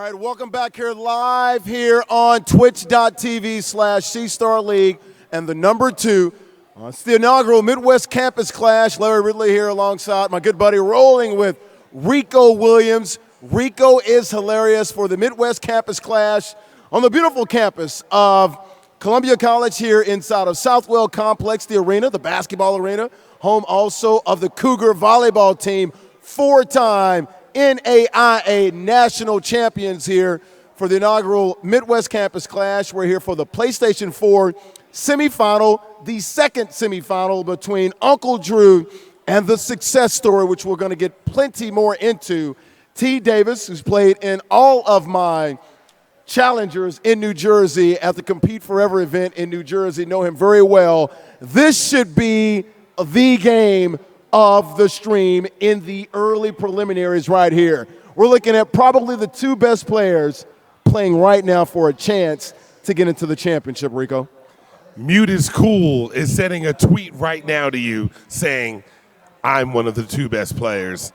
right, welcome back here live here on twitch.tv/C-Star League and the number 2. It's the inaugural Midwest Campus Clash. Larry Ridley here alongside my good buddy rolling with Rico Williams. Rico is hilarious for the Midwest Campus Clash on the beautiful campus of Columbia College here inside of Southwell Complex, the arena, the basketball arena, home also of the Cougar volleyball team, 4-time NAIA national champions here for the inaugural Midwest Campus Clash. We're here for the PlayStation 4 semifinal, the second semifinal between UncleDreww and TheSuccessStory, which we're going to get plenty more into. T. Davis, who's played in all of my challengers in New Jersey at the Compete Forever event in New Jersey, know him very well. This should be the game of the stream in the early preliminaries right here. We're looking at probably the 2 best players playing right now for a chance to get into the championship, Rico. Mute is Cool is sending a tweet right now to you saying, I'm one of the 2 best players.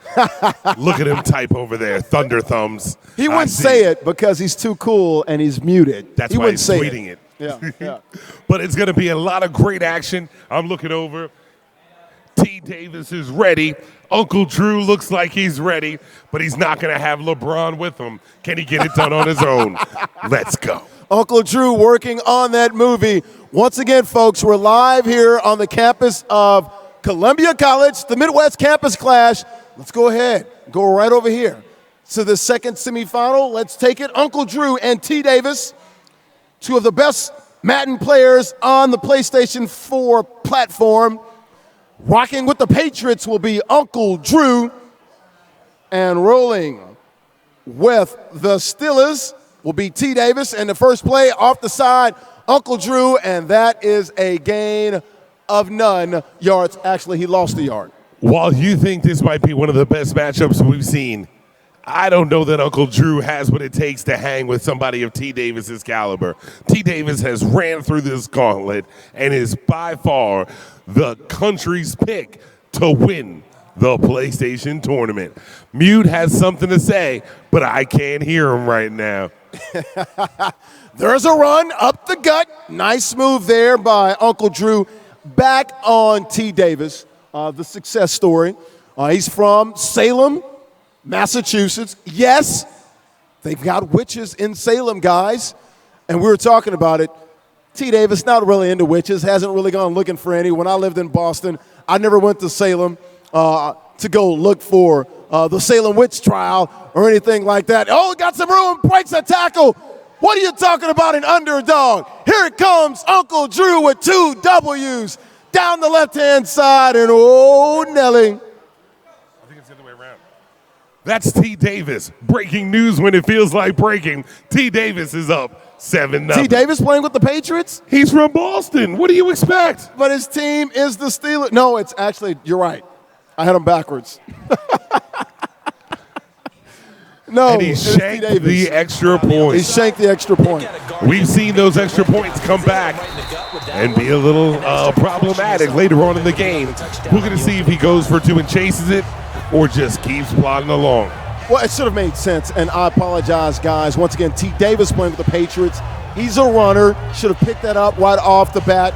Look at him type over there, thunder thumbs. He wouldn't say it because he's too cool and he's muted. That's why he's tweeting it. Yeah. But it's going to be a lot of great action. I'm looking over. T. Davis is ready. UncleDreww looks like he's ready, but he's not going to have LeBron with him. Can he get it done on his own? Let's go. UncleDreww working on that movie. Once again, folks, we're live here on the campus of Columbia College, the Midwest Campus Clash. Let's go ahead, go right over here to the second semifinal. Let's take it. UncleDreww and T. Davis, 2 of the best Madden players on the PlayStation 4 platform. Rocking with the Patriots will be UncleDreww, and rolling with the Steelers will be T. Davis. And the first play off the side, UncleDreww, and that is a gain of none yards. Actually, he lost a yard. While you think this might be one of the best matchups we've seen, I don't know that UncleDreww has what it takes to hang with somebody of T. Davis's caliber. T. Davis has ran through this gauntlet and is by far the country's pick to win the PlayStation tournament. Mute has something to say, but I can't hear him right now. There's a run up the gut. Nice move there by UncleDreww. Back on T. Davis, the success story. He's from Salem, Massachusetts. Yes, they've got witches in Salem, guys. And we were talking about it. T. Davis, not really into witches, hasn't really gone looking for any. When I lived in Boston, I never went to Salem to go look for the Salem witch trial or anything like that. Oh, got some room, breaks a tackle. What are you talking about, an underdog? Here it comes, UncleDreww with 2 W's down the left-hand side, and oh, Nelly. I think it's the other way around. That's T. Davis. Breaking news when it feels like breaking. T. Davis is up 7-0. T. Davis playing with the Patriots? He's from Boston. What do you expect? But his team is the Steelers. No, it's actually, you're right. I had him backwards. No, and he shanked the extra point. He shanked the extra point. We've seen those extra points come back and be a little problematic later on in the game. We're going to see if he goes for 2 and chases it or just keeps plodding along. Well, it should have made sense, and I apologize, guys. Once again, T. Davis playing with the Patriots. He's a runner. Should have picked that up right off the bat.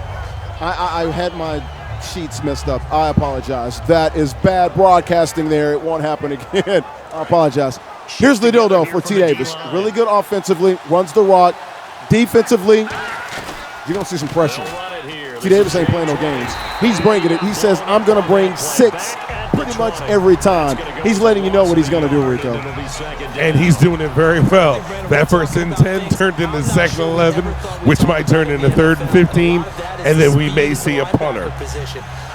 I had my sheets messed up. I apologize. That is bad broadcasting there. It won't happen again. I apologize. Here's the deal, though, for T. Davis. Really good offensively, runs the rock. Defensively, you're going to see some pressure. T. Davis ain't playing no games. He's bringing it. He says, I'm going to bring 6 pretty much every time. He's letting you know what he's going to do, Rico. And he's doing it very well. That 1st and 10 turned into 2nd and 11, which might turn into 3rd and 15, and then we may see a punter.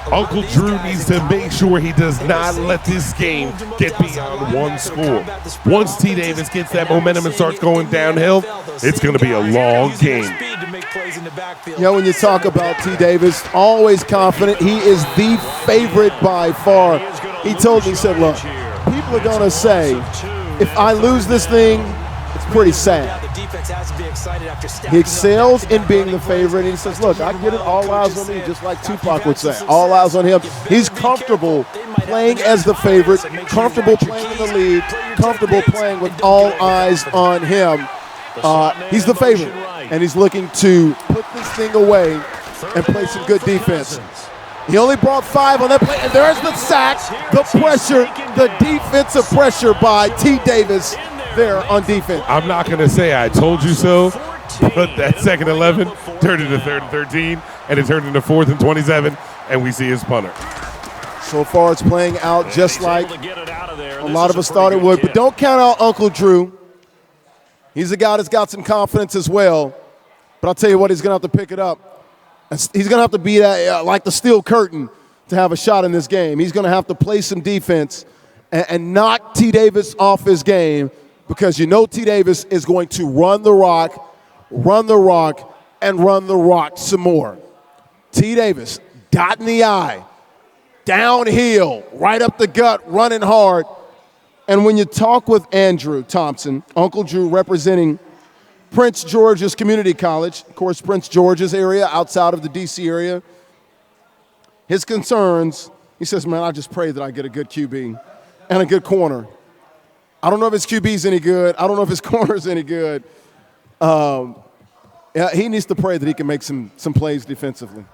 UncleDreww needs to make sure he does not let this game get beyond 1 score. Once T. Davis gets that momentum and starts going downhill, it's going to be a long game. When you talk about T. Davis, always confident. He is the favorite by far. He told me, he said, look, people are going to say, if I lose this thing, it's pretty sad. He excels in being the favorite, and he says, look, I get it, all eyes on me, just like Tupac would say. All eyes on him. He's comfortable playing as the favorite, comfortable playing in the lead, comfortable playing with all eyes on him. He's the favorite, and he's looking to put this thing away and play some good defense. He only brought 5 on that play, and there's the sack, the pressure, the defensive pressure by T. Davis there on defense. I'm not going to say I told you so, but that second 11 turned into 3rd and 13, and it turned into 4th and 27, and we see his punter. So far it's playing out just like a lot of us thought it would, but don't count out UncleDreww. He's a guy that's got some confidence as well, but I'll tell you what, he's going to have to pick it up. He's going to have to be that, like the steel curtain to have a shot in this game. He's going to have to play some defense and knock T. Davis off his game, because you know T. Davis is going to run the rock, and run the rock some more. T. Davis, dot in the eye, downhill, right up the gut, running hard. And when you talk with Andrew Thompson, UncleDreww representing Prince George's Community College, of course, Prince George's area, outside of the D.C. area, his concerns, he says, man, I just pray that I get a good QB and a good corner. I don't know if his QB's any good. I don't know if his corner's any good. He needs to pray that he can make some plays defensively.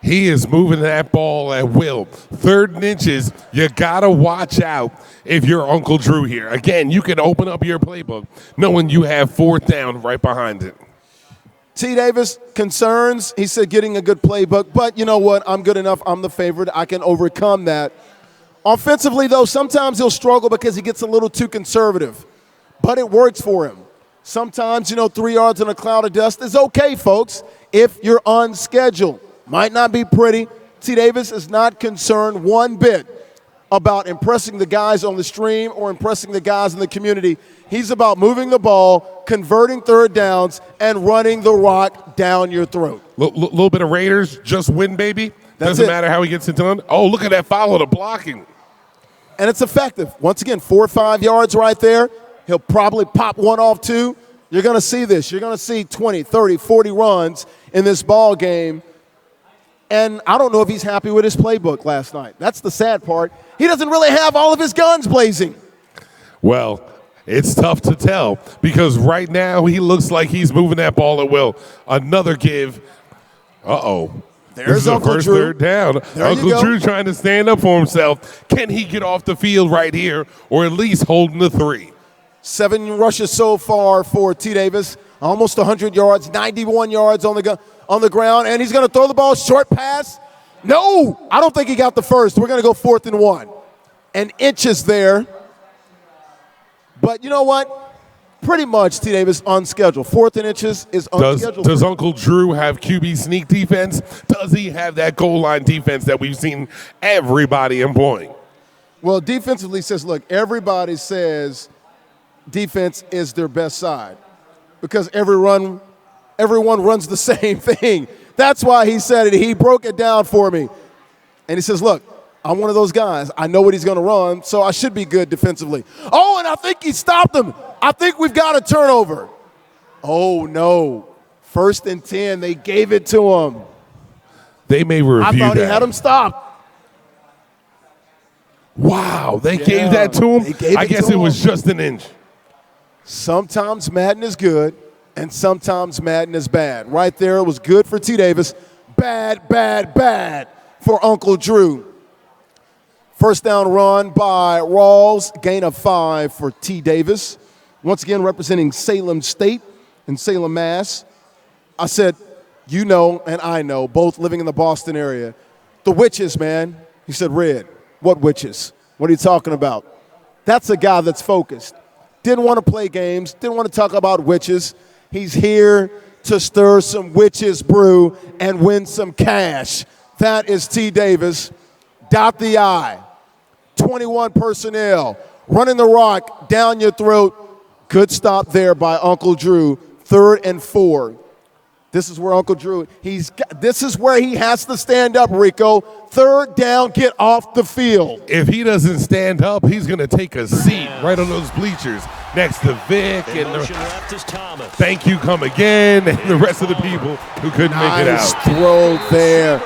He is moving that ball at will. 3rd and inches, you got to watch out if you're UncleDreww here. Again, you can open up your playbook knowing you have 4th down right behind it. T. Davis, concerns, he said getting a good playbook, but you know what? I'm good enough. I'm the favorite. I can overcome that. Offensively, though, sometimes he'll struggle because he gets a little too conservative, but it works for him. Sometimes, 3 yards in a cloud of dust is okay, folks, if you're on schedule. Might not be pretty. T. Davis is not concerned one bit about impressing the guys on the stream or impressing the guys in the community. He's about moving the ball, converting 3rd downs, and running the rock down your throat. Little bit of Raiders, just win, baby. Doesn't matter how he gets it done. Oh, look at that follow, the blocking. And it's effective. Once again, 4 or 5 yards right there. He'll probably pop one off too. You're going to see this. You're going to see 20, 30, 40 runs in this ball game. And I don't know if he's happy with his playbook last night. That's the sad part. He doesn't really have all of his guns blazing. Well, it's tough to tell because right now he looks like he's moving that ball at will. Another give. Uh-oh. There's the first UncleDreww. 3rd down. UncleDreww trying to stand up for himself. Can he get off the field right here or at least holding the 3? 7 rushes so far for T. Davis. Almost 100 yards, 91 yards on the ground, and he's going to throw the ball, short pass. No, I don't think he got the first. We're going to go 4th and 1. And inches there. But you know what? Pretty much T. Davis on schedule. 4th and inches is on schedule. Does UncleDreww have QB sneak defense? Does he have that goal line defense that we've seen everybody employing? Well, defensively says, look, everybody says defense is their best side because everyone runs the same thing. That's why he said it. He broke it down for me. And he says, look, I'm one of those guys. I know what he's going to run, so I should be good defensively. Oh, and I think he stopped him. I think we've got a turnover. Oh, no. 1st and 10. They gave it to him. They may review that. I thought he had him stopped. Wow, they gave that to him? I guess it was just an inch. Sometimes Madden is good, and sometimes Madden is bad. Right there, it was good for T. Davis. Bad for UncleDreww. 1st down run by Rawls. Gain of 5 for T. Davis. Once again, representing Salem State and Salem, Mass. I said, you know and I know, both living in the Boston area. The witches, man. He said, Red, what witches? What are you talking about? That's a guy that's focused. Didn't want to play games. Didn't want to talk about witches. He's here to stir some witches brew and win some cash. That is T. Davis. Dot the I. 21 personnel. Running the rock down your throat. Good stop there by UncleDreww. 3rd and 4. This is where UncleDreww, this is where he has to stand up, Rico. 3rd down, get off the field. If he doesn't stand up, he's going to take a seat right on those bleachers next to Vic and thank you, come again, and the rest of the people who couldn't make it out. Nice throw there.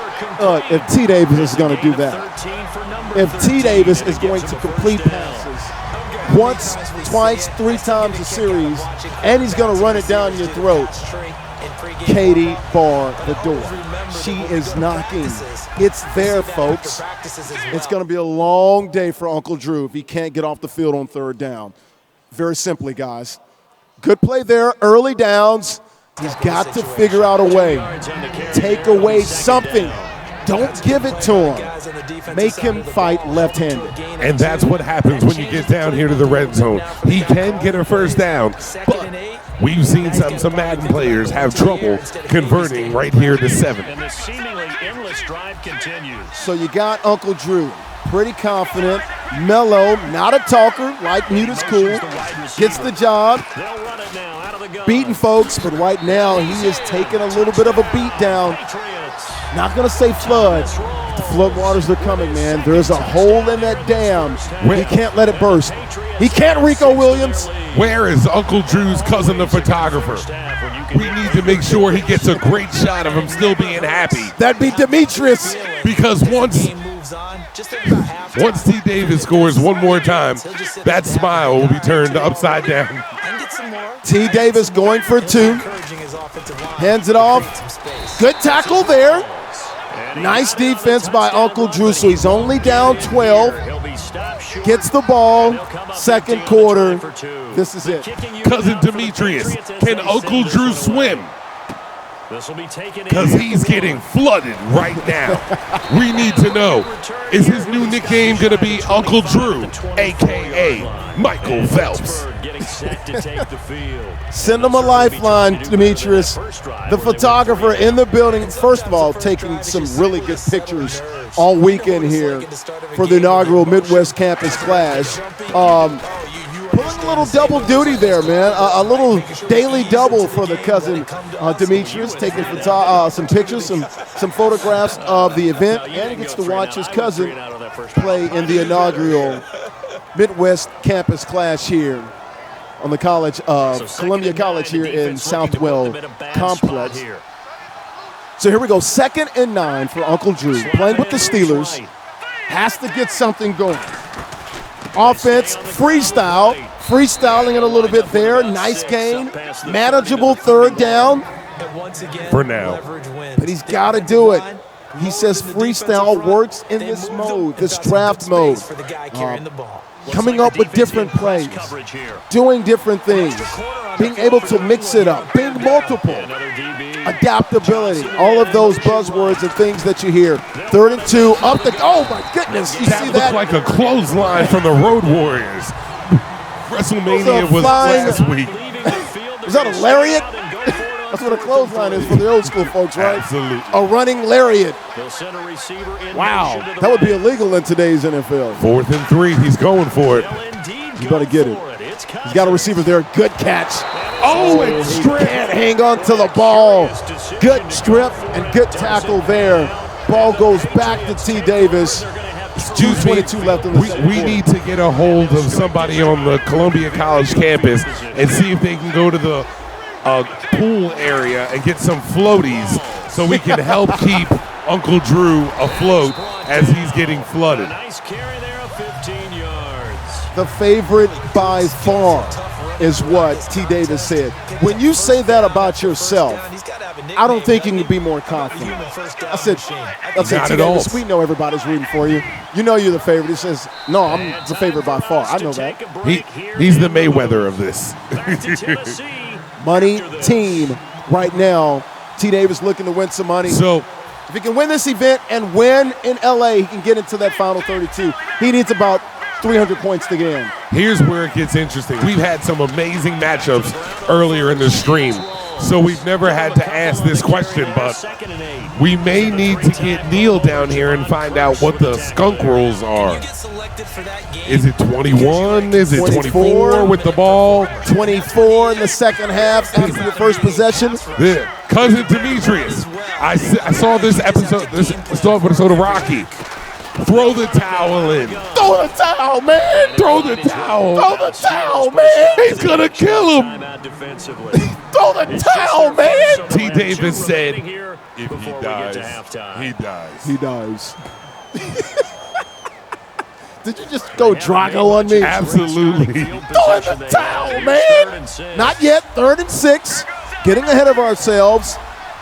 If T. Davis is going to do that. if T. Davis is going to complete passes once, twice, 3 times a series, and he's going to run it down your throat, Katie, bar the door. She is knocking. It's there, folks. It's going to be a long day for Uncle Drew if he can't get off the field on 3rd down. Very simply, guys. Good play there, early downs. He's got to figure out a way. Take away something. Don't give it to him. Make him fight left-handed. And that's what happens when you get down here to the red zone. He can get a 1st down, but we've seen some Madden players have trouble converting right here to 7. And the seemingly endless drive continues. So you got Uncle Drew, pretty confident, mellow, not a talker, like Muta's cool, gets the job, beating folks, but right now he is taking a little bit of a beat down. Not going to say flood. The flood waters are coming, man. There's a hole in that dam. He can't let it burst. He can't, Rico Williams. Where is Uncle Drew's cousin, the photographer? We need to make sure he gets a great shot of him still being happy. That'd be Demetrius. Because once T. Davis scores one more time, that smile will be turned upside down. T. Davis going for 2. Hands it off. Good tackle there. Nice defense by Uncle Drew, so he's only down 12. Gets the ball, 2nd quarter. This is it. Cousin Demetrius, can Uncle Drew swim? Because he's getting flooded right now. We need to know, is his new nickname going to be Uncle Drew, a.k.a. Michael Phelps? Send him a lifeline, Demetrius. The photographer in the building, first of all, taking some really good pictures all weekend here for the inaugural Midwest Campus Clash. Pulling a little double duty there, man. A little daily double for the cousin Demetrius, taking some pictures, some photographs of the event, and he gets to watch his cousin play in the inaugural Midwest Campus Clash here on the college of Columbia College here in Southwell Complex. So here we go, 2nd and 9 for Uncle Drew, playing with the Steelers. Has to get something going. Offense, freestyling it a little bit there. Nice gain, manageable 3rd down. For now. But he's got to do it. He says freestyle works in this mode, this draft mode. Coming up with different plays, doing different things, being able to mix it up, being multiple, adaptability, all of those buzzwords and things that you hear. 3rd and 2, up the, oh my goodness, you see that? That looked like a clothesline from the Road Warriors. WrestleMania was last week. Is that a lariat? That's what a clothesline is for the old school folks, right? Absolutely. A running lariat. Wow, that would be illegal in today's NFL. 4th and 3, he's going for it. You better get it. He's got a receiver there, good catch. Oh, and strip. Can't hang on to the ball. Good strip and good tackle there. Ball goes back to T. Davis. 2:22 left in the second We quarter. need to get a hold of somebody on the Columbia College campus and see if they can go to the pool area and get some floaties so we can help keep Uncle Drew afloat as he's getting flooded. Nice carry there of 15 yards. The favorite by far is what T. Davis said. When you say that about yourself, I don't think you can be more confident. I said, Not T. at Davis, all. we know everybody's rooting for you. You know you're the favorite. He says, no, I'm the favorite by far. I know that. He's the Mayweather of this. Money team right now. T. Davis looking to win some money. So if he can win this event and win in LA, he can get into that final 32. He needs about 300 points to get in. here's where it gets interesting. We've had some amazing matchups earlier in the stream, so we've never had to ask this question, but we may need to get Neil down here and find out what the skunk rules are. Is it 21? Is it 24 with the ball? 24 in the second half after the first possession. Yeah. Cousin Demetrius. I saw this episode of Rocky. Throw the towel in. Throw the towel, man. Throw the towel. Throw the towel, man. He's going to kill him. Throw the towel, man. T. Davis said, if he dies, he dies. He dies. Did you just go Drago on me? Absolutely. Throw in the towel, man. Not yet. 3rd and 6. Getting ahead of ourselves.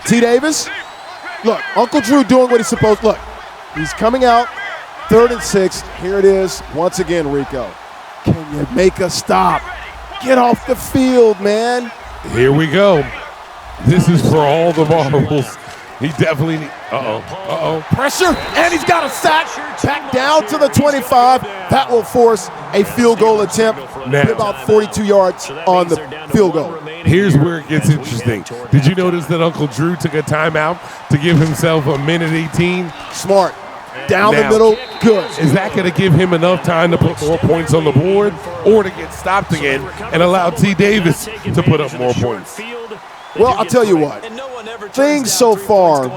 T. Davis. Look, Uncle Drew doing what he's supposed to. Look, he's coming out. 3rd and 6. Here it is once again, Rico. Can you make a stop? Get off the field, man. Here we go. This is for all the marbles. He definitely need. Pressure, and he's got a sack. Back down to the 25. That will force a field goal attempt. Now, about 42 yards on the field goal. Here's where it gets interesting. Did you notice that Uncle Drew took a timeout to give himself a minute 18? Smart. Down Now, the middle, good. Is that going to give him enough time to put more points on the board or to get stopped again and allow T. Davis to put up more points? Well, I'll tell you what. Things so far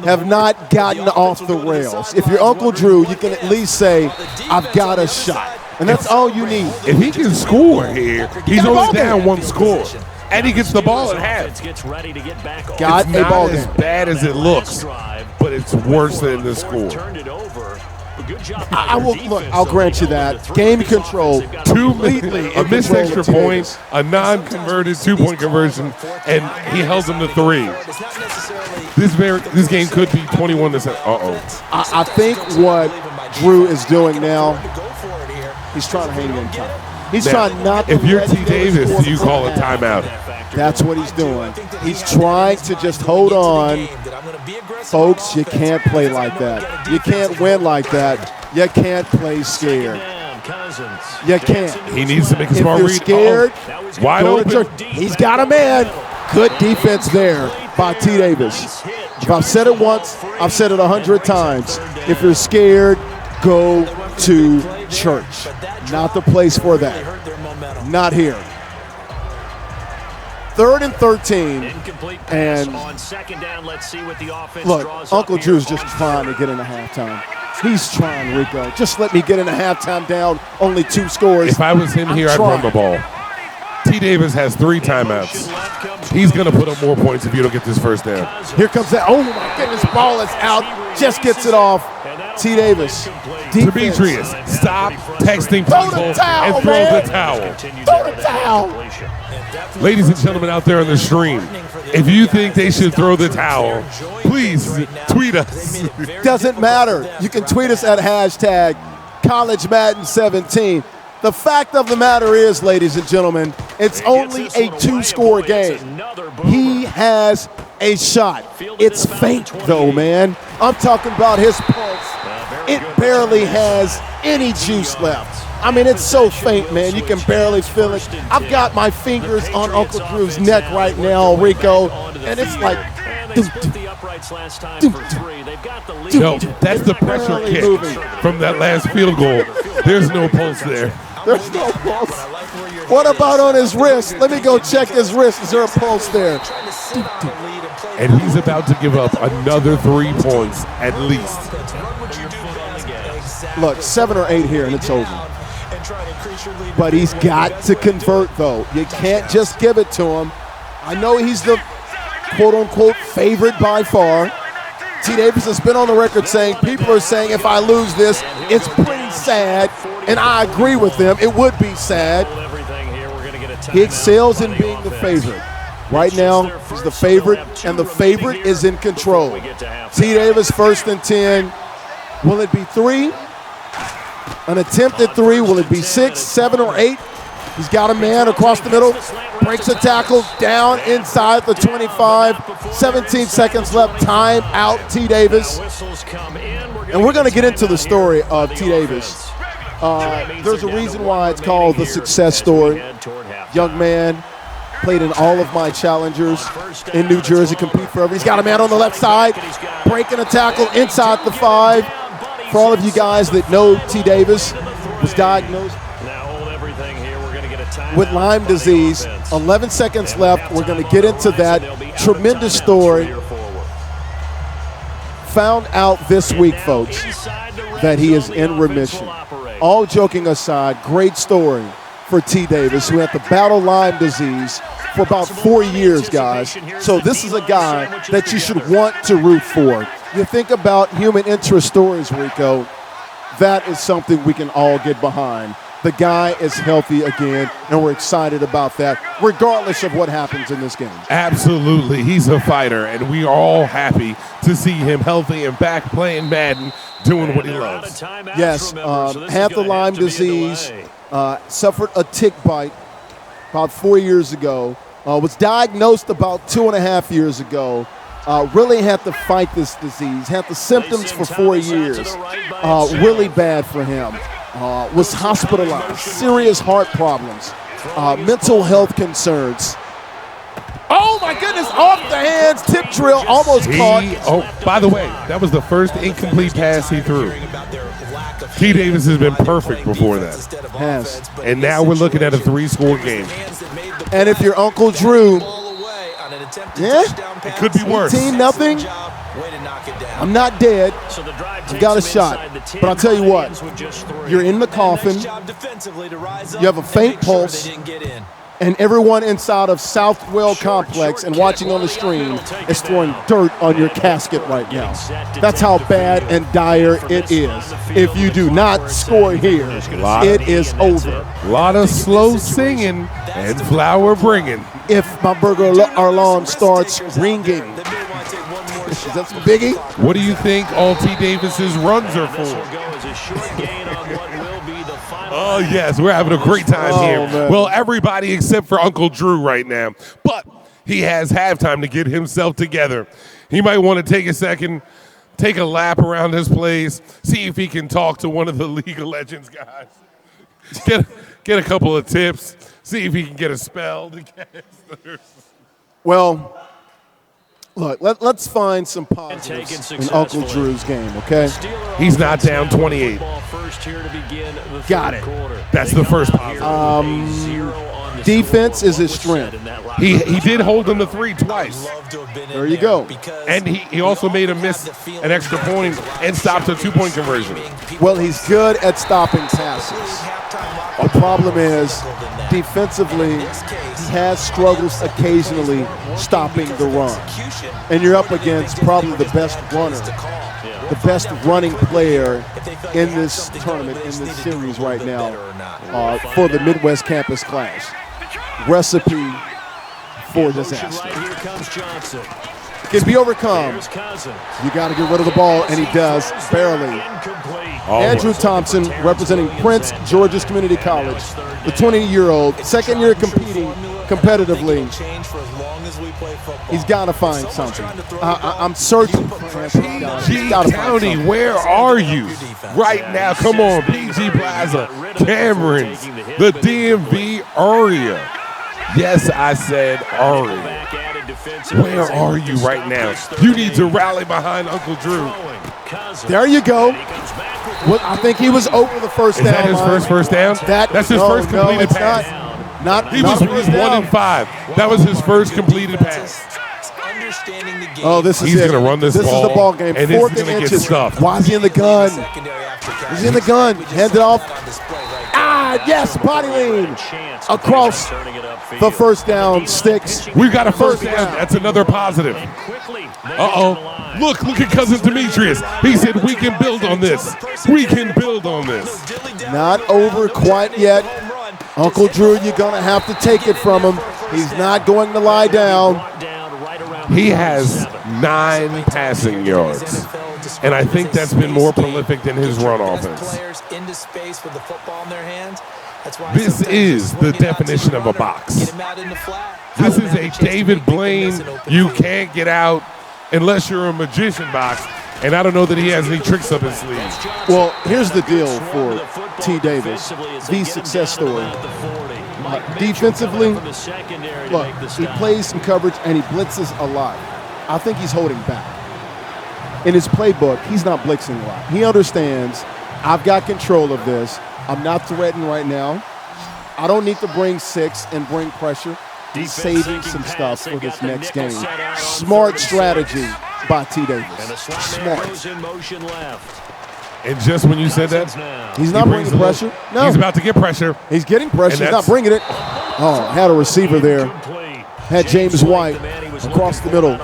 have not gotten off the rails. If you're Uncle Drew, you can at least say, I've got a shot. And that's all you need. If he can score here, he's only down 1 score. And he gets the ball at half. Got it's a not ball as game. bad as it looks, but it's worse than the score. I will look. I'll grant you that. Game control, completely a in missed control extra of T. point, Davis. a non-converted 2-point conversion, and he held them to 3. This game could be 21-7. I think what Drew is doing now, he's trying to hang in time. He's trying not to. If you're let T. him Davis, score do you call a timeout? That's what he's doing. He's trying to just hold on. Folks, you can't play like that. You can't win like that. You can't play scared. You can't. He needs to make a If smart you're read. scared, Wide go open. to church. He's got a man. Good defense there by T. Davis. If I've said it once, I've said it 100 times. If you're scared, go to church. Not the place for that. Not here. 3rd and 13, and look, Uncle Drew's just trying to get into halftime. He's trying, Rico. Just let me get into halftime down, only 2 scores. If I was him here, I'd run the ball. T. Davis has 3 timeouts. He's going to put up more points if you don't get this first down. Here comes that. Oh, my goodness. Ball is out. Just gets it off. T. Davis. Defense. Demetrius, stop texting Throw people the towel, and throw man. the towel. Throw the towel. Ladies and gentlemen out there on the stream, if you think they should throw the towel, please tweet us. Doesn't matter. You can tweet us at hashtag College Madden 17. The fact of the matter is, ladies and gentlemen, it's only a 2-score game. He has a shot. It's faint, though, man. I'm talking about his pulse. It barely has any juice left. I mean, it's so faint, man. You can barely feel it. I've got my fingers on Uncle Drew's neck right now, Rico, and it's like, No, that's the pressure kick from that last field goal. There's no pulse there. There's no pulse. What about on his wrist? Let me go check his wrist. Is there a pulse there? And he's about to give up another 3 points at least. Look, 7 or 8 here, and it's over. But he's got to convert, though. You can't just give it to him. I know he's the quote-unquote favorite by far. T. Davis has been on the record saying, people are saying if I lose this, it's pretty sad. And I agree with them. It would be sad. He excels in being the favorite. Right now, he's the favorite, and the favorite is in control. T. Davis, 1st and 10. Will it be 3? An attempt at 3. Will it be 6, 7, or 8? He's got a man across the middle. Breaks a tackle down inside the 25. 17 seconds left. Time out, T. Davis. And we're going to get into the story of T. Davis. There's a reason why it's called the success story. Young man, played in all of my challengers in New Jersey, compete forever. He's got a man on the left side, breaking a tackle inside the 5. For all of you guys that know T. Davis, was diagnosed with Lyme disease. 11 seconds left. We're going to get into that tremendous story. Found out this week, folks, that he is in remission. All joking aside, great story for T. Davis, who had to battle Lyme disease for about 4 years, guys. So this is a guy that you should want to root for. You think about human interest stories, Rico. that is something we can all get behind. The guy is healthy again, and we're excited about that, regardless of what happens in this game. Absolutely. He's a fighter, and we are all happy to see him healthy and back playing Madden, doing what he loves. Yes, had the Lyme disease, suffered a tick bite about 4 years ago, was diagnosed about 2.5 years ago, really had to fight this disease, had the symptoms for 4 years, really bad for him. Was hospitalized, serious heart problems, mental health concerns. Oh my goodness, off the hands, tip drill, almost caught. Oh, by the way, that was the first incomplete pass he threw. T. Davis has been perfect before that. Has. And now we're looking at a 3-score game. And if you're Uncle Drew, yeah, it could be worse. 18-0. I'm not dead. I've got a shot. But I'll tell you what, you're in the coffin. You have a faint pulse. And everyone inside of Southwell Complex and watching on the stream is throwing dirt on your casket right now. That's how bad and dire it is. If you do not score here, it is over. A lot of slow singing and flower bringing. If my burger alarm starts ringing. That's Biggie. What do you think all T. Davis's runs are for? Oh, yes, we're having a great time here. Man. Well, everybody except for Uncle Drew right now. But he has halftime to get himself together. He might want to take a second, take a lap around this place, see if he can talk to one of the League of Legends guys. Get a couple of tips, see if he can get a spell. Well, look, let's find some positives in Uncle Drew's game, okay? He's not down 28. Got it. That's the first positive. Defense is his strength. He did hold them to 3 twice. There you go. And he also made him miss an extra point and stopped a 2-point conversion. Well, he's good at stopping passes. The problem is, defensively, he has struggles occasionally stopping the run. And you're up against probably the best runner, the best running player in this tournament, in this series right now for the Midwest Campus Clash. Recipe for disaster. Can be overcome. You got to get rid of the ball, and he does, barely. Andrew Thompson, representing Prince George's Community College, the 20-year-old, second year competing competitively. He's got to find something. I'm searching for PG County, where are you right now? Come on, PG Plaza, Cameron, the DMV area. Yes, I said area. Where are you right now? You need to rally behind Uncle Drew. There you go. Well, I think he was over the first down. Is that his first down? That's his first completed pass. He was 1 and 5. That was his first completed pass. Oh, this is He's going to run this ball. This is the ball game. And Fourth it's and going to get inches. stuffed. Why is he in the gun? He's in the gun. Hand it off. Yes, body lean across the first down sticks. We've got a first down. That's another positive. Uh-oh. Look at Cousin Demetrius. He said, we can build on this. We can build on this. Not over quite yet. Uncle Drew, you're going to have to take it from him. He's not going to lie down. He has 9 passing yards. And I think that's been more prolific than his run offense. This is the definition of a box. This is a David Blaine, you can't get out unless you're a magician box. And I don't know that he has any tricks up his sleeve. Well, here's the deal for T. Davis, the success story. Defensively, look, he plays some coverage and he blitzes a lot. I think he's holding back. In his playbook, he's not blitzing a lot. He understands, I've got control of this. I'm not threatened right now. I don't need to bring 6 and bring pressure. He's saving some stuff for this next game. Smart strategy by T. Davis. Smart. And just when you said that, he's not bringing pressure. No. He's about to get pressure. He's getting pressure. He's not bringing it. Oh, had a receiver there. Had James White across the middle.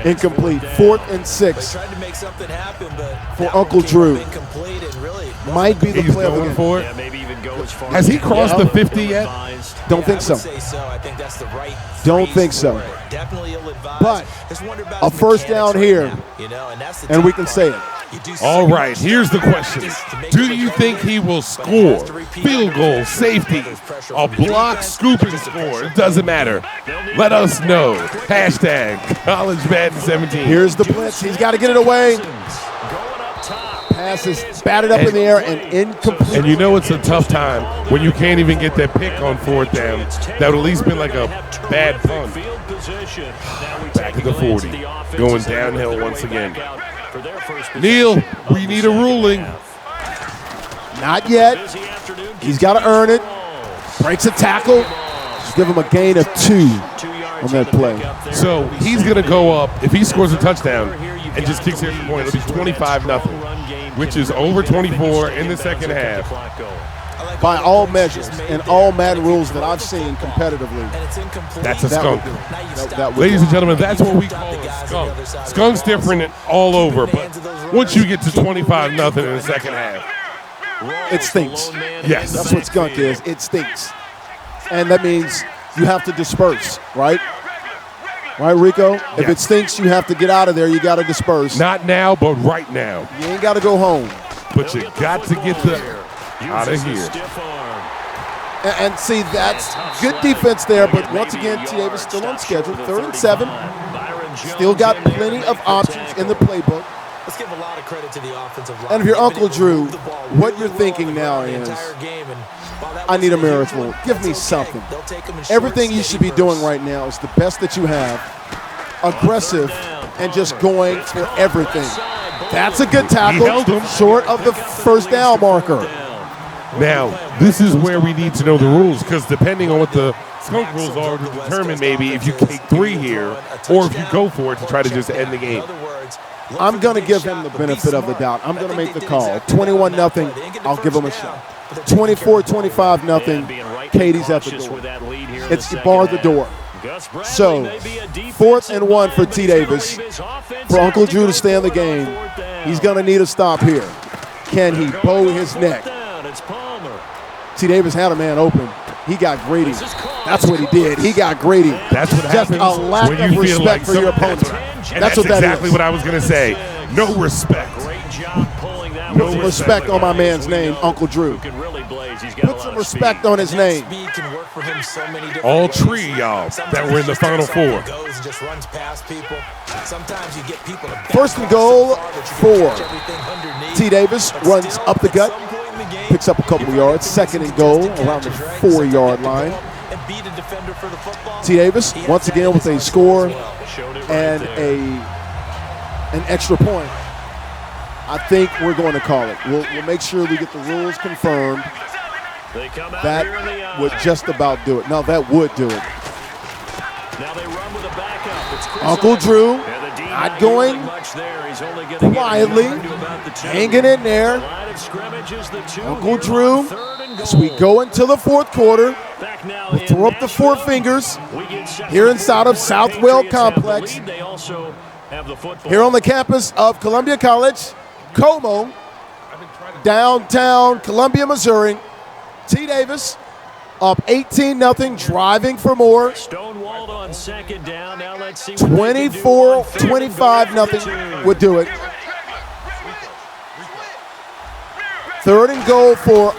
Incomplete. 4th and 6 Tried to make something happen, but for Uncle Drew. Incomplete and really Might be the He's play of the going game. for it. Yeah, maybe even go as far Has as he crossed the 50 yet? Don't think I so. would say so. I think that's the right Don't phrase think so. for it. Definitely ill-advised. But Just wonder about a his first mechanics down right here, now, you know, and that's the and we tough can part. say it. You do All so right, much here's the to question. make Do it you look think over, he will but score? has to repeat Field under goal, pressure. safety, There's pressure a from the block, defense, scooping just the score. pressure. It doesn't matter. Let us know. Hashtag College Madden 17. Here's the blitz. He's got to get it away. Pass is batted up in the air and incomplete. And you know it's a tough time when you can't even get that pick on 4th down. That would at least been like a bad punt. Back at the 40. Going downhill once again. Neil, we need a ruling. Not yet. He's got to earn it. Breaks a tackle. Just give him a gain of 2 on that play. So he's going to go up. If he scores a touchdown and just kicks it for point, it'll be 25-0, which is over 24 in the second half. By all measures and all Madden rules that I've seen competitively, That's a that skunk. would do. That would Ladies do. and gentlemen, that's what we call a skunk. Skunk's different all over, but once you get to 25-0 in the second half, It stinks. yes. That's what skunk is. It stinks. And that means you have to disperse, right? Right, Rico? If it Yes. stinks, you have to get out of there. You got to disperse. Not now, but right now. You ain't got to go home. But you got to get the out of here. And see, that's good defense there. But once again, T. Davis still on schedule. 3rd and 7. Still got plenty of options in the playbook. Let's give a lot of credit to the offensive line. And if you're They've been Uncle able to Drew, move the ball what really you're well thinking on the now ground the is, entire game, and while that I need a wasn't huge miracle. one, Give that's me okay. something. They'll take 'em in short, Everything you should be steady doing bursts. right now is the best that you have. Aggressive and just going for everything. That's a good tackle. held him. Short of the first down marker. Now, this is where we need to know the rules, because depending on what the skunk rules are to determine maybe if you kick 3 here or if you go for it to try to just end the game. I'm going to give him the benefit of the doubt. I'm going to make the call. 21-0, I'll give him a shot. 24-25-0, Katie's at the door. It's bar the door. So, 4th and 1 for T. Davis. For Uncle Drew to stay in the game, he's going to need a stop here. Can he bow his neck? T. Davis had a man open. He got greedy. That's what he did. He got greedy. That's what Just happens a lack when of you feel respect like for your some- opponent. And That's what that exactly is. what I was going to say. No respect. Put some respect on my man's name, Uncle Drew. Put some respect on his name. Speed can work for him so many different All ways. 3 of y'all that Sometimes were in the it's Final just something 4. goes and just runs past people. Sometimes you get people to back 1st and off goal so far that you can for catch everything underneath. T. Davis. But Runs still, up the at gut. some point in the game, Picks up a couple of yards. 2nd and goal around the 4-yard line. and beat a defender for the football. T. Davis, He has once that again, with in a his score arsenal as well. and an extra point. I think we're going to call it. We'll make sure we get the rules confirmed. That would just about do it. No, that would do it. Uncle Drew not going quietly, hanging in there. Uncle Drew, as we go into the 4th quarter, we'll throw up the 4 fingers here inside of Southwell Complex, here on the campus of Columbia College, Como, downtown Columbia, Missouri. T. Davis up 18-0, driving for more. Stonewalled on 2nd down. Now let's see. 24-25-0 would do it. 3rd and goal for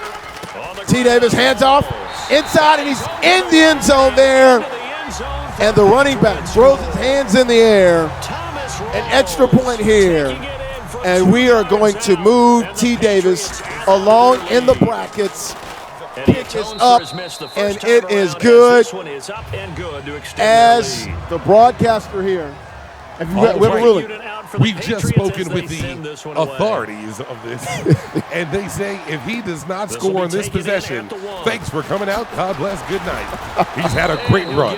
T. Davis. Hands off inside, and he's in the end zone there. And the running back throws his hands in the air. An extra point here. And we are going to move T. Davis along in the brackets. Kick is up, and it is good. As the broadcaster here, have you read a ruling? We've just spoken with the authorities of this, and they say if he does not score on this possession, thanks for coming out. God bless. Good night. He's had a great run.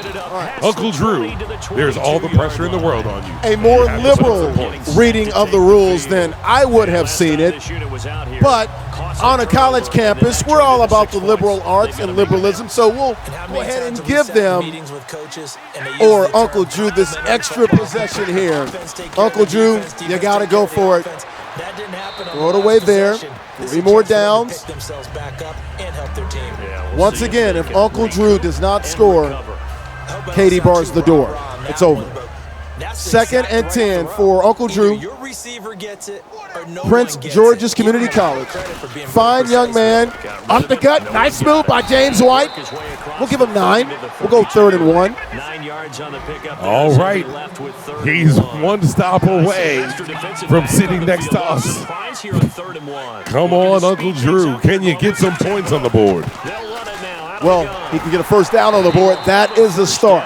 Uncle Drew, there's all the pressure in the world on you. A more You have to put liberal some points. reading of the rules than I would have seen it. But on a college campus. We're all about the liberal arts and liberalism, so we'll go ahead and give them or Uncle Drew this extra possession here. Uncle Drew, you got to go for it. Throw it away there. 3 more downs. Once again, if Uncle Drew does not score, Katie bars the door. It's over. 2nd and 10 for Uncle Drew. Prince George's Community College. Fine young man. Up the gut. Nice move by James White. We'll give him 9. We'll go 3rd and 1. 9 yards on the pickup. All right. He's 1 stop away from sitting next to us. Come on, Uncle Drew. Can you get some points on the board? Well, he can get a 1st down on the board. That is a start.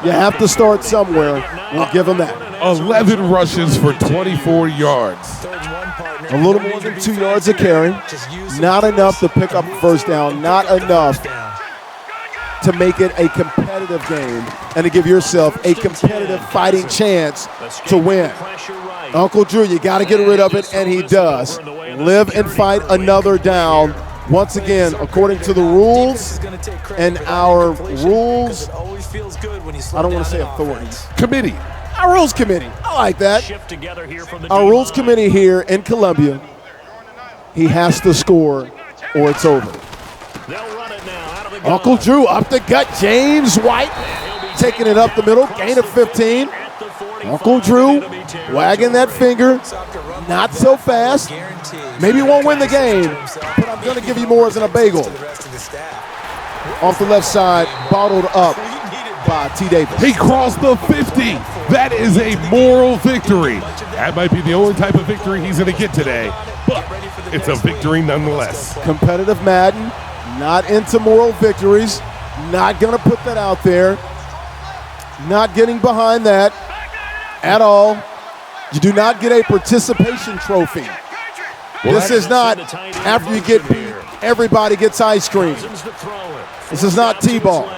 You have to start somewhere. We'll give him that. 11 rushes for 24 yards. A little more than 2 yards a carry. Not enough to pick up a 1st down. Not enough to make it a competitive game and to give yourself a competitive fighting chance to win. Uncle Drew, you got to get rid of it, and he does. Live and fight another down. Once again, according to the rules and our rules, I don't want to say authorities. Committee. Our rules committee. I like that. Our rules committee here in Columbia, he has to score or it's over. Uncle Drew up the gut. James White taking it up the middle. Gain of 15. Uncle Drew wagging that finger. Not so fast. Maybe won't win the game, but I'm going to give you more than a bagel. Off the left side, bottled up by T. Davis. He crossed the 50. That is a moral victory. That might be the only type of victory he's going to get today, but it's a victory nonetheless. Competitive Madden, not into moral victories, not going to put that out there, not getting behind that at all. You do not get a participation trophy. Well, this is not after you get beat, everybody gets ice cream. This is not T-ball.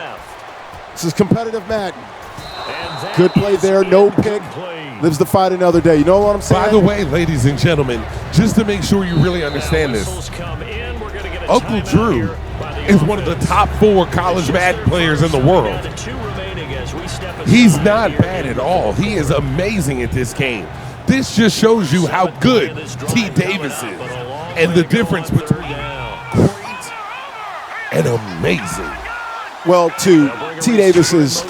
This is competitive Madden. Good play there, no pick. Lives to fight another day. You know what I'm saying? By the way, ladies and gentlemen, just to make sure you really understand this, Uncle Drew is one of the top 4 college Madden players in the world. He's not bad at all. He is amazing at this game. This just shows you how good T. Davis is and the difference between great and amazing. Well, to T. Davis's,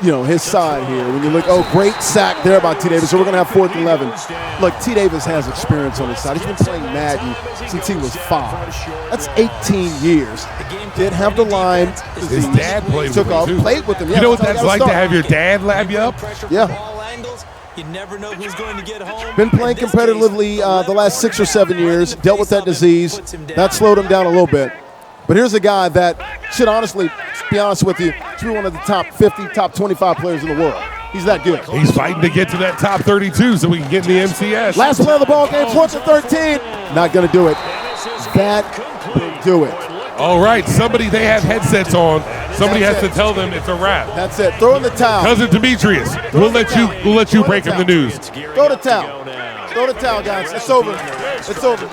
his side here. When you look, great sack there by T. Davis. So we're going to have 4th and 11. Look, T. Davis has experience on his side. He's been playing Madden since he was 5. That's 18 years. Did have the line. His dad played took with off, him, too. played with him. Yeah, you know what that's like to have your dad lab you up? Yeah. You never know who's going to get home. Been playing competitively the last 6 or 7 years. Dealt with that disease. That slowed him down a little bit. But here's a guy that should honestly, to be honest with you, should be one of the top 50, top 25 players in the world. He's that good. He's fighting to get to that top 32 so we can get in the MCS. Last play of the ball game, 4th and 13. Not going to do it. That will do it. All right, they have headsets on. Somebody has to tell them it's a wrap. That's it. Throw in the towel. Cousin Demetrius, we'll let you break him the news. Throw the towel. Throw the towel, guys. It's over. It's over.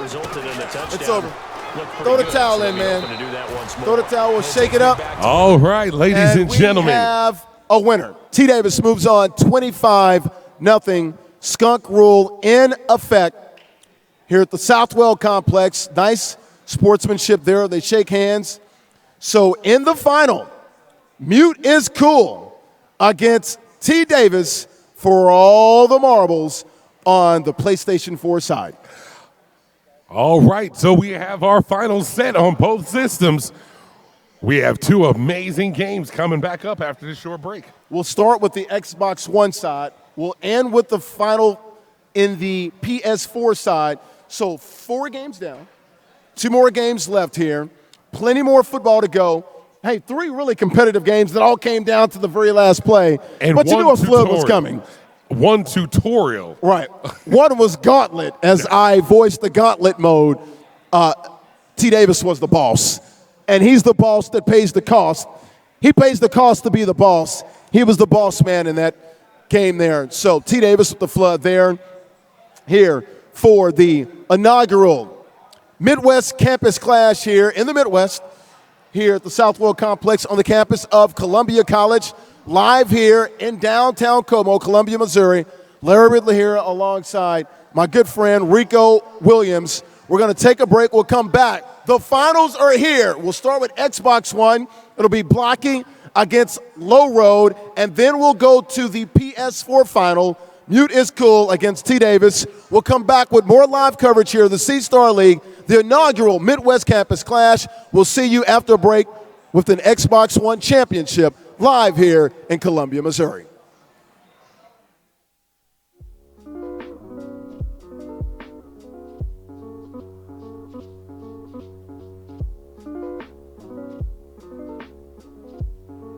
It's over. Throw the towel in, man. Throw the towel. We'll shake it up. All right, ladies and gentlemen. We have a winner. T. Davis moves on 25-0. Skunk rule in effect here at the Southwell Complex. Nice sportsmanship there. They shake hands. So in the final, Mute is cool against T. Davis for all the marbles on the PlayStation 4 side. All right, so we have our final set on both systems. We have 2 amazing games coming back up after this short break. We'll start with the Xbox One side. We'll end with the final in the PS4 side. So 4 games down, 2 more games left here, plenty more football to go. Hey, 3 really competitive games that all came down to the very last play. And but you knew a flood was coming. 1 tutorial. Right. One was Gauntlet. As I voiced the Gauntlet mode, T. Davis was the boss. And he's the boss that pays the cost. He pays the cost to be the boss. He was the boss man in that game there. So T. Davis with the flood there. Here for the inaugural Midwest Campus Clash here in the Midwest, here at the Southwell Complex on the campus of Columbia College, live here in downtown Como, Columbia, Missouri. Larry Ridley here alongside my good friend Rico Williams. We're going to take a break. We'll come back. The finals are here. We'll start with Xbox One. It'll be blocking against Low Road, and then we'll go to the PS4 final. Mute is Cool against T. Davis. We'll come back with more live coverage here of the C-Star League, the inaugural Midwest Campus Clash. We'll see you after break with an Xbox One championship live here in Columbia, Missouri.